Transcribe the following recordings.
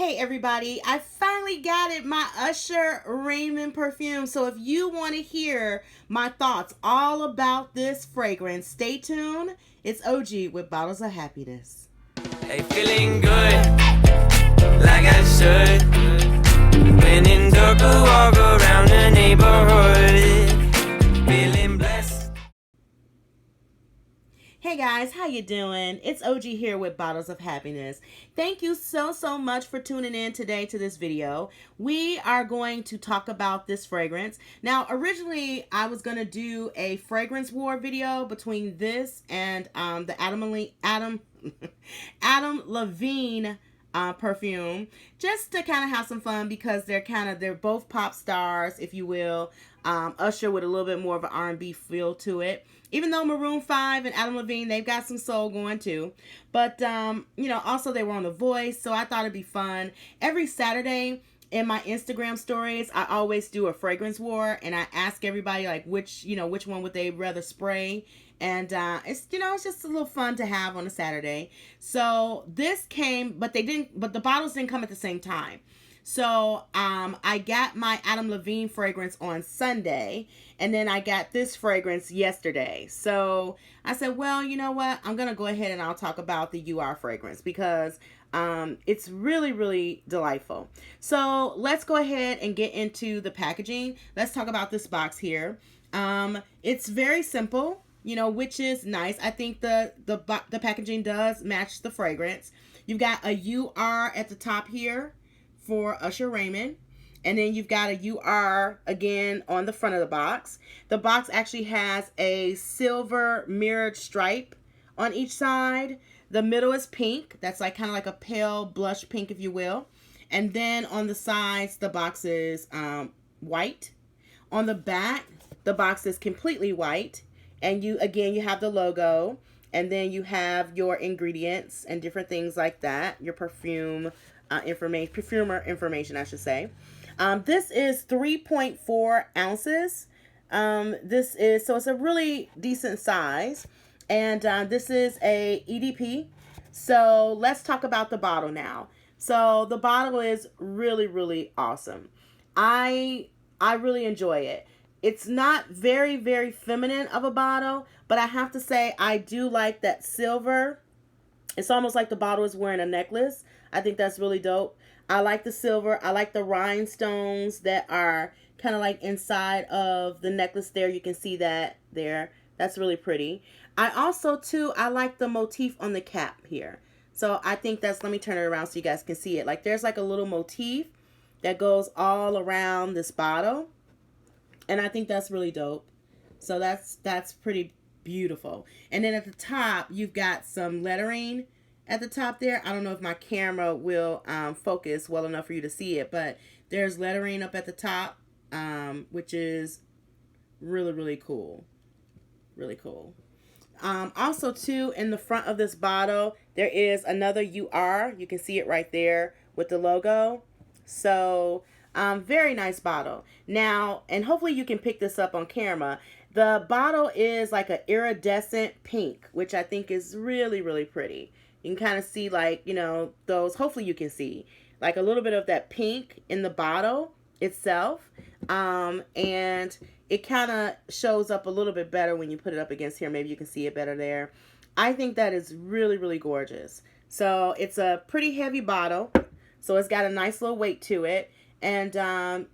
Hey everybody, I finally got it, my Usher Raymond perfume. So if you want to hear my thoughts all about this fragrance, stay tuned. It's OG with Bottles of Happiness. Hey, feeling good, like I should. When in dark, I walk around the neighborhood, feeling blessed. Hey guys, how you doing? It's OG here with Bottles of Happiness. Thank you so much for tuning in today to this video. We are going to talk about this fragrance. Now, originally I was going to do a fragrance war video between this and the Adam Levine perfume, just to kind of have some fun because they're both pop stars, if you will. Usher with a little bit more of an R&B feel to it. Even though Maroon 5 and Adam Levine, they've got some soul going too. But, also they were on The Voice, so I thought it'd be fun. Every Saturday in my Instagram stories, I always do a fragrance war, and I ask everybody, like, which one would they rather spray. And it's just a little fun to have on a Saturday. So this came, but the bottles didn't come at the same time. So I got my Adam Levine fragrance on Sunday, and then I got this fragrance yesterday. So I said, well, you know what? I'm going to go ahead and I'll talk about the UR fragrance because it's really delightful. So let's go ahead and get into the packaging. Let's talk about this box here. It's very simple, which is nice. I think the packaging does match the fragrance. You've got a UR at the top here for Usher Raymond, and then you've got a UR again on the front of the box. The box actually has a silver mirrored stripe on each side. The middle is pink. That's like kind of like a pale blush pink, if you will. And then on the sides, the box is white. On the back, the box is completely white. And you have the logo, and then you have your ingredients and different things like that. Your perfumer information, I should say. This is 3.4 ounces. So it's a really decent size. And this is a EDP. So let's talk about the bottle now. So the bottle is really awesome. I really enjoy it. It's not very feminine of a bottle, but I have to say I do like that silver. It's almost like the bottle is wearing a necklace. I think that's really dope. I like the silver. I like the rhinestones that are kind of like inside of the necklace there. You can see that there. That's really pretty. I also, too, I like the motif on the cap here. So I think let me turn it around so you guys can see it. Like there's like a little motif that goes all around this bottle. And I think that's really dope. So that's pretty beautiful. And then at the top, you've got some lettering at the top there. I don't know if my camera will focus well enough for you to see it, but there's lettering up at the top, which is really cool. Really cool. Also, too, in the front of this bottle, there is another UR. You can see it right there with the logo. So, very nice bottle. Now, and hopefully you can pick this up on camera. The bottle is like an iridescent pink, which I think is really pretty. You can kind of see like, those, hopefully you can see like a little bit of that pink in the bottle itself. And it kind of shows up a little bit better when you put it up against here. Maybe you can see it better there. I think that is really gorgeous. So it's a pretty heavy bottle. So it's got a nice little weight to it. And I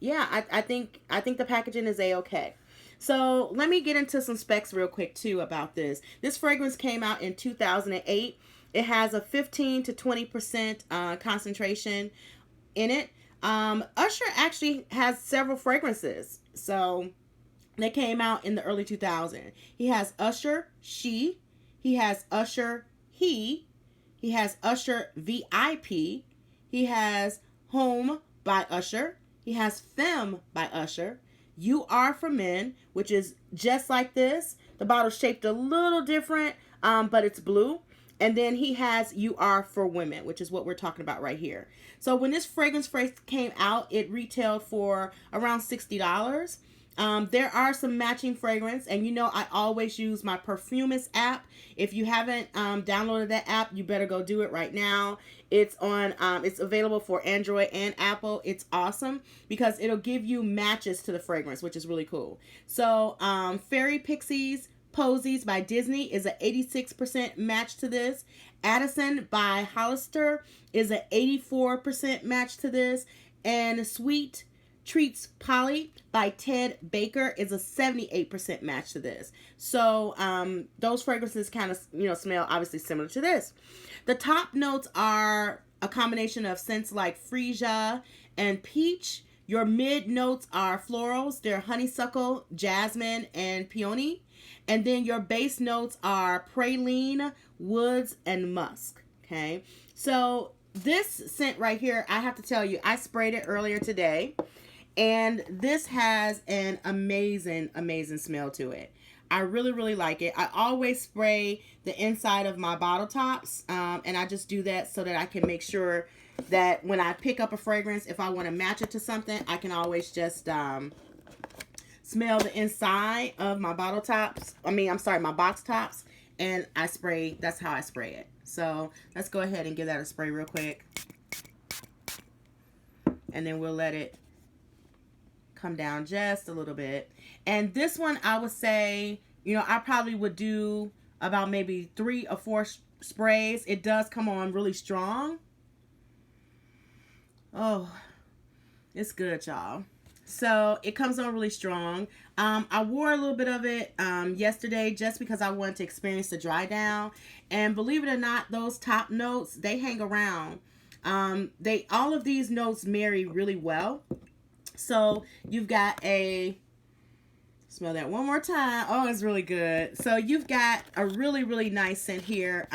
think the packaging is a-okay. So let me get into some specs real quick too about this. This fragrance came out in 2008. It has a 15 to 20% concentration in it. Usher actually has several fragrances. So they came out in the early 2000s. He has Usher She. He has Usher He. He has Usher VIP. He has Home by Usher. He has Femme by Usher. You Are for Men, which is just like this. The bottle's shaped a little different, but it's blue. And then he has You Are for Women, which is what we're talking about right here. So when this fragrance first came out, it retailed for around $60. There are some matching fragrance, and you know I always use my Perfumist app. If you haven't downloaded that app, you better go do it right now. It's on. It's available for Android and Apple. It's awesome because it'll give you matches to the fragrance, which is really cool. So, Fairy Pixies Posies by Disney is an 86% match to this. Addison by Hollister is an 84% match to this. And Sweet Treats Polly by Ted Baker is a 78% match to this. So those fragrances kind of, smell obviously similar to this. The top notes are a combination of scents like Freesia and Peach. Your mid notes are florals. They're Honeysuckle, Jasmine, and Peony. And then your base notes are Praline, Woods, and Musk. Okay. So this scent right here, I have to tell you, I sprayed it earlier today. And this has an amazing, amazing smell to it. I really, really like it. I always spray the inside of my bottle tops. And I just do that so that I can make sure that when I pick up a fragrance, if I want to match it to something, I can always just smell the inside of my bottle tops. My box tops. And that's how I spray it. So let's go ahead and give that a spray real quick. And then we'll let it come down just a little bit. And this one, I would say, I probably would do about maybe 3 or 4 sprays. It does come on really strong. Oh, it's good, y'all. So it comes on really strong. I wore a little bit of it yesterday just because I wanted to experience the dry down. And believe it or not, those top notes, they hang around. All of these notes marry really well. So you've got smell that one more time. Oh, it's really good. So you've got a really, really nice scent here.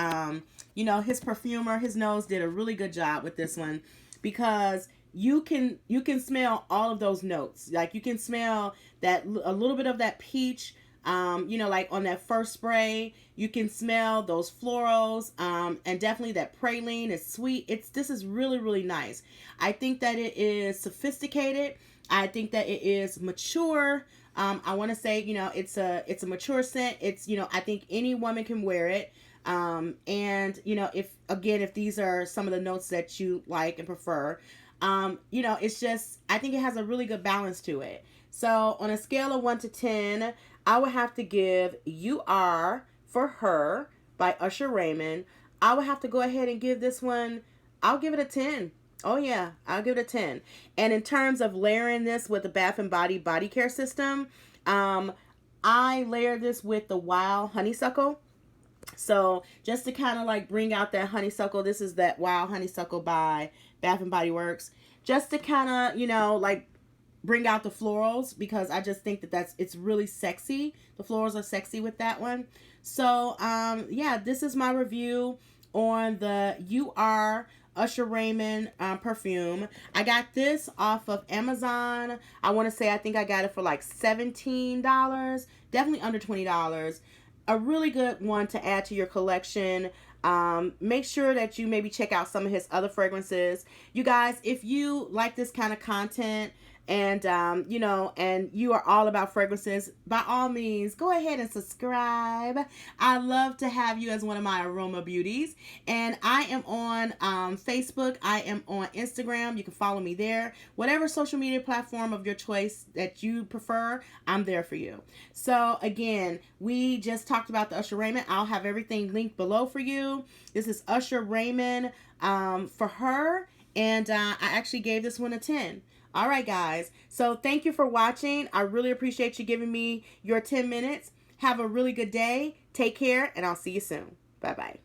His perfumer, his nose did a really good job with this one because you can smell all of those notes. Like you can smell that a little bit of that peach, like on that first spray, you can smell those florals, and definitely that praline is sweet. This is really, really nice. I think that it is sophisticated. I think that it is mature. I want to say, it's a mature scent. It's, I think any woman can wear it. And, if these are some of the notes that you like and prefer, it's just, I think it has a really good balance to it. So on a scale of 1 to 10, I would have to give You Are for Her by Usher Raymond. I would have to go ahead and give this one, I'll give it a 10. Oh yeah, I'll give it a 10. And in terms of layering this with the Bath & Body body care system, I layer this with the Wild Honeysuckle. So just to kind of like bring out that honeysuckle, this is that Wild Honeysuckle by Bath & Body Works. Just to kind of, like bring out the florals because I just think that it's really sexy. The florals are sexy with that one. So, yeah, this is my review on the You Are Usher Raymond perfume. I got this off of Amazon. I want to say I think I got it for like $17. Definitely under $20. A really good one to add to your collection. Make sure that you maybe check out some of his other fragrances. You guys, if you like this kind of content and and you are all about fragrances, by all means go ahead and subscribe. I love to have you as one of my aroma beauties, and I am on Facebook, I am on Instagram. You can follow me there. Whatever social media platform of your choice that you prefer, I'm there for you. So again, we just talked about the Usher Raymond. I'll have everything linked below for you. This is Usher Raymond for Her, and I actually gave this one a 10. All right, guys. So thank you for watching. I really appreciate you giving me your 10 minutes. Have a really good day. Take care, and I'll see you soon. Bye-bye.